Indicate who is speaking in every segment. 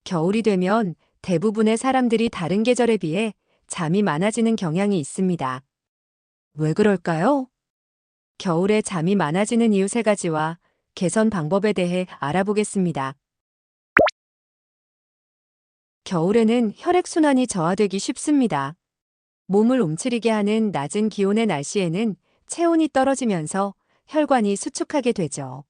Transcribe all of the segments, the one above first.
Speaker 1: 겨울이 되면 대부분의 사람들이 다른 계절에 비해 잠이 많아지는 경향이 있습니다. 왜 그럴까요? 겨울에 잠이 많아지는 이유 세 가지와 개선 방법에 대해 알아보겠습니다. 겨울에는 혈액순환이 저하되기 쉽습니다. 몸을 움츠리게 하는 낮은 기온의 날씨에는 체온이 떨어지면서 혈관이 수축하게 되죠.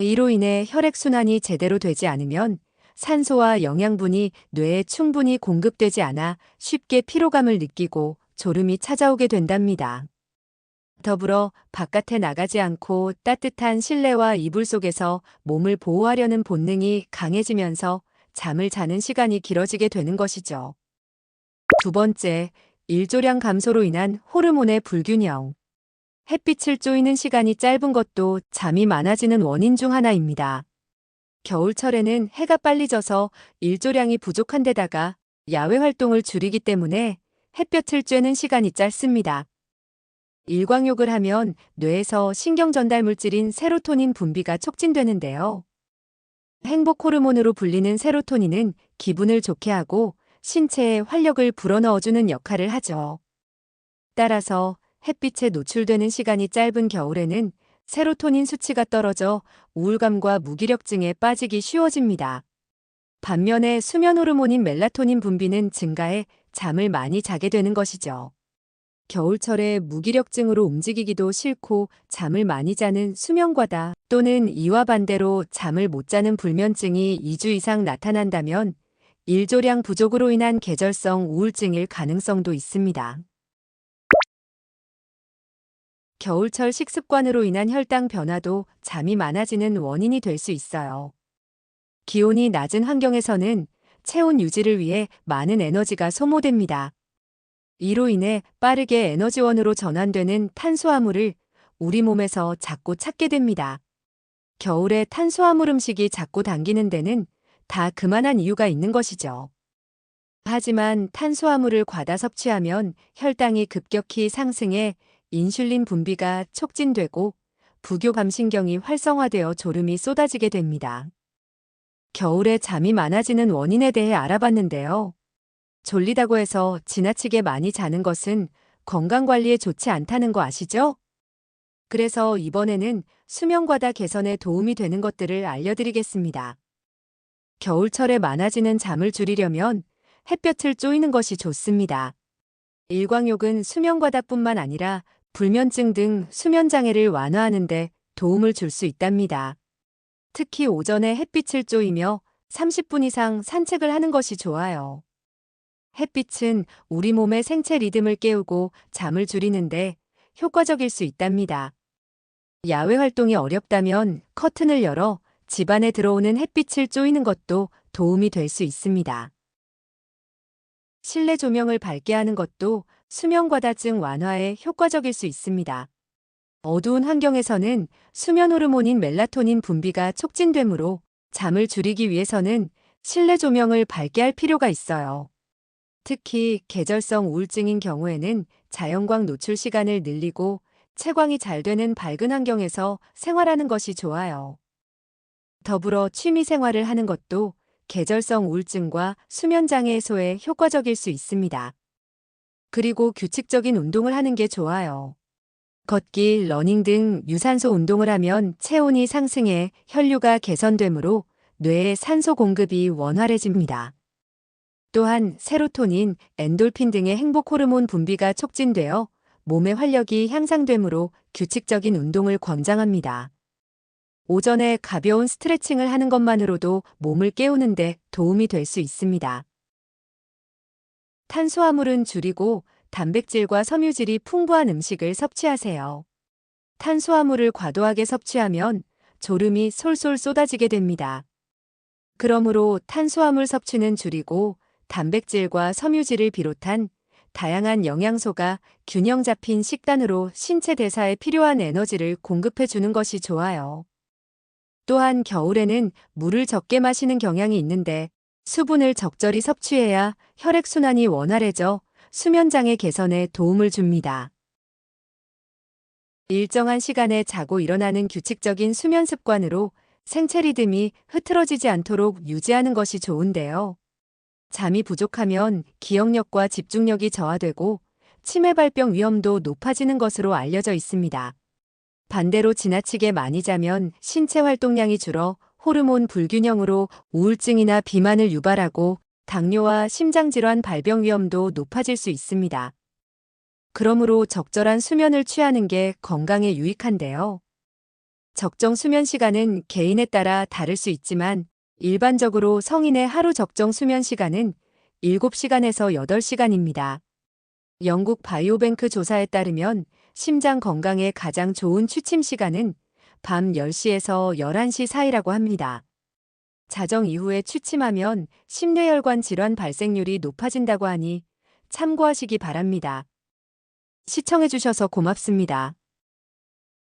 Speaker 1: 이로 인해 혈액순환이 제대로 되지 않으면 산소와 영양분이 뇌에 충분히 공급되지 않아 쉽게 피로감을 느끼고 졸음이 찾아오게 된답니다. 더불어 바깥에 나가지 않고 따뜻한 실내와 이불 속에서 몸을 보호하려는 본능이 강해지면서 잠을 자는 시간이 길어지게 되는 것이죠. 두 번째, 일조량 감소로 인한 호르몬의 불균형. 햇빛을 쬐이는 시간이 짧은 것도 잠이 많아지는 원인 중 하나입니다. 겨울철에는 해가 빨리 져서 일조량이 부족한 데다가 야외 활동을 줄이기 때문에 햇볕을 쬐는 시간이 짧습니다. 일광욕을 하면 뇌에서 신경 전달 물질인 세로토닌 분비가 촉진되는데요. 행복 호르몬으로 불리는 세로토닌은 기분을 좋게 하고 신체에 활력을 불어넣어주는 역할을 하죠. 따라서 햇빛에 노출되는 시간이 짧은 겨울에는 세로토닌 수치가 떨어져 우울감과 무기력증에 빠지기 쉬워집니다. 반면에 수면 호르몬인 멜라토닌 분비는 증가해 잠을 많이 자게 되는 것이죠. 겨울철에 무기력증으로 움직이기도 싫고 잠을 많이 자는 수면과다 또는 이와 반대로 잠을 못 자는 불면증이 2주 이상 나타난다면 일조량 부족으로 인한 계절성 우울증일 가능성도 있습니다. 겨울철 식습관으로 인한 혈당 변화도 잠이 많아지는 원인이 될 수 있어요. 기온이 낮은 환경에서는 체온 유지를 위해 많은 에너지가 소모됩니다. 이로 인해 빠르게 에너지원으로 전환되는 탄수화물을 우리 몸에서 자꾸 찾게 됩니다. 겨울에 탄수화물 음식이 자꾸 당기는 데는 다 그만한 이유가 있는 것이죠. 하지만 탄수화물을 과다 섭취하면 혈당이 급격히 상승해 인슐린 분비가 촉진되고 부교감신경이 활성화되어 졸음이 쏟아지게 됩니다. 겨울에 잠이 많아지는 원인에 대해 알아봤는데요. 졸리다고 해서 지나치게 많이 자는 것은 건강관리에 좋지 않다는 거 아시죠? 그래서 이번에는 수면과다 개선에 도움이 되는 것들을 알려드리겠습니다. 겨울철에 많아지는 잠을 줄이려면 햇볕을 쬐이는 것이 좋습니다. 일광욕은 수면과다뿐만 아니라 불면증 등 수면장애를 완화하는 데 도움을 줄 수 있답니다. 특히 오전에 햇빛을 쬐이며 30분 이상 산책을 하는 것이 좋아요. 햇빛은 우리 몸의 생체 리듬을 깨우고 잠을 줄이는데 효과적일 수 있답니다. 야외 활동이 어렵다면 커튼을 열어 집 안에 들어오는 햇빛을 쬐이는 것도 도움이 될 수 있습니다. 실내 조명을 밝게 하는 것도 수면과다증 완화에 효과적일 수 있습니다. 어두운 환경에서는 수면 호르몬인 멜라토닌 분비가 촉진되므로 잠을 줄이기 위해서는 실내 조명을 밝게 할 필요가 있어요. 특히 계절성 우울증인 경우에는 자연광 노출 시간을 늘리고 채광이 잘 되는 밝은 환경에서 생활하는 것이 좋아요. 더불어 취미 생활을 하는 것도 계절성 우울증과 수면장애 해소에 효과적일 수 있습니다. 그리고 규칙적인 운동을 하는 게 좋아요. 걷기, 러닝 등 유산소 운동을 하면 체온이 상승해 혈류가 개선되므로 뇌의 산소 공급이 원활해집니다. 또한 세로토닌, 엔돌핀 등의 행복 호르몬 분비가 촉진되어 몸의 활력이 향상되므로 규칙적인 운동을 권장합니다. 오전에 가벼운 스트레칭을 하는 것만으로도 몸을 깨우는 데 도움이 될 수 있습니다. 탄수화물은 줄이고 단백질과 섬유질이 풍부한 음식을 섭취하세요. 탄수화물을 과도하게 섭취하면 졸음이 솔솔 쏟아지게 됩니다. 그러므로 탄수화물 섭취는 줄이고 단백질과 섬유질을 비롯한 다양한 영양소가 균형 잡힌 식단으로 신체 대사에 필요한 에너지를 공급해 주는 것이 좋아요. 또한 겨울에는 물을 적게 마시는 경향이 있는데 수분을 적절히 섭취해야 혈액순환이 원활해져 수면장애 개선에 도움을 줍니다. 일정한 시간에 자고 일어나는 규칙적인 수면 습관으로 생체 리듬이 흐트러지지 않도록 유지하는 것이 좋은데요. 잠이 부족하면 기억력과 집중력이 저하되고 치매 발병 위험도 높아지는 것으로 알려져 있습니다. 반대로 지나치게 많이 자면 신체 활동량이 줄어 호르몬 불균형으로 우울증이나 비만을 유발하고 당뇨와 심장질환 발병 위험도 높아질 수 있습니다. 그러므로 적절한 수면을 취하는 게 건강에 유익한데요. 적정 수면 시간은 개인에 따라 다를 수 있지만 일반적으로 성인의 하루 적정 수면 시간은 7시간에서 8시간입니다. 영국 바이오뱅크 조사에 따르면 심장 건강에 가장 좋은 취침 시간은 밤 10시에서 11시 사이라고 합니다. 자정 이후에 취침하면 심뇌혈관 질환 발생률이 높아진다고 하니 참고하시기 바랍니다. 시청해주셔서 고맙습니다.